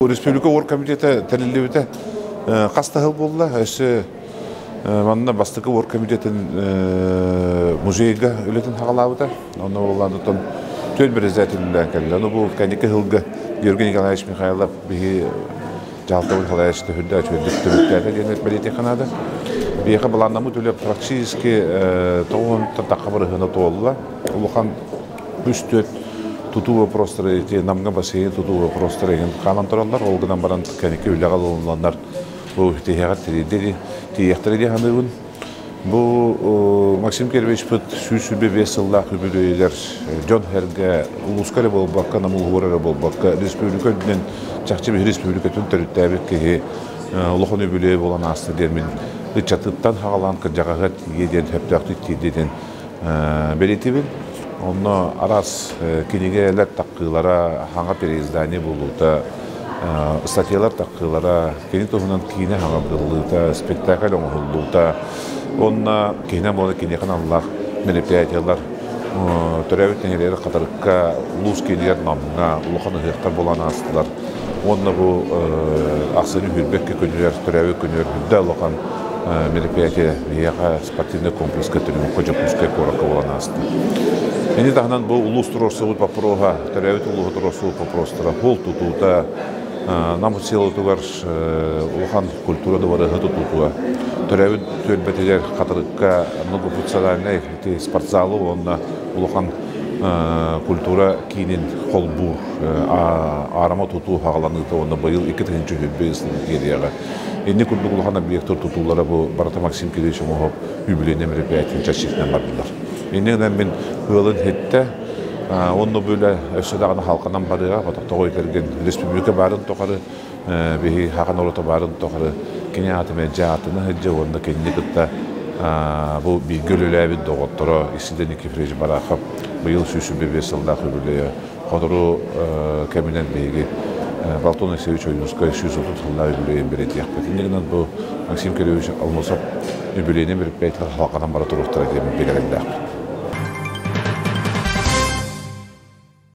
Республика оргкомитеті тәлелеуді қастағыл болды. Өсі манна бастықы оргкомитетін музейға өлетін қағалауыда. Оны оландытын төл бір әзәтілілі кәлі. Оны бұл кәнекі ғылғы Георгий Николаевич Михайлов бігі Жалтауыл Қалайшты хүрді өтті денет бәлеті қанады. Бейқі бұландамы төлі практически тоғын таққабыры ғына тоғылыла. Улухан үсті туту вопросторы, намга бассейн туту вопросторы ген канан тураллар, олгынан баран кәнеке үләгал оланлар бу тегәгә тиридери, тиехтери ханыбын. Бу Максим Кирович пут сүсүбе весылла күбүлөйләр Джон Херге улускары бол бакка намул хорары бол бакка республика ден чакчы бир республика төн төрүттәбек ке улухны бүле болан асты дермен ичатыттан хагалан кыржагага тиеден хөптөктү тиеден белетибин. Онно арас кинигелер таккылара ханга переиздание болута, статьялар таккылара кини тоһунан кине ханга болута, спектакль оңолута. Онна кине мода кине каналлар, мероприятиялар төрәбиттенелер катарыкка луз кинелер намга улухан хыктар болан астылар. Онна бу аксыны хүрбекке күнүлөр төрәбит күнүлөр да улухан мероприятие яга спортивный комплекс көтөрүн кожокускай корака болан асты. Они тогда был улустросовый попрога, теряют улустросовый попростора, пол тутута, нам целый тугар улухан культура довары гатутуа, теряют тюрбетелер катарыкка многофункциональный спортзалы, он улухан культура кинин холбур, арама туту хагаланыта, он был и кетен чухибесн герияга. Инне курдук улухан объектор тутулара бу барата Максим Кирович могу юбилейный мероприятие часикнен бардылар. Иннен мен хылын хетте, онны бөлі өсідағаны халқынан барыға, батақтағы келген республика барын тоқары, бейі хаған ората барын тоқары, кене атымен жаатыны хеджі, онны кенне күтті бұл бейгіл өләбін доғыттыры, исілден екефрежі барақып, бұйыл сүйсі бебесілді қөбілі, қодыру кәмінен бейгі Балтон Алексеевич Ойнускай сүйсі тұтылына өбілейін береді яқпет. Иннегінен бұл Максим Кирович Алмасов юбилейный мероприятие халқынан бара тұрықтыр едемін бегеренді.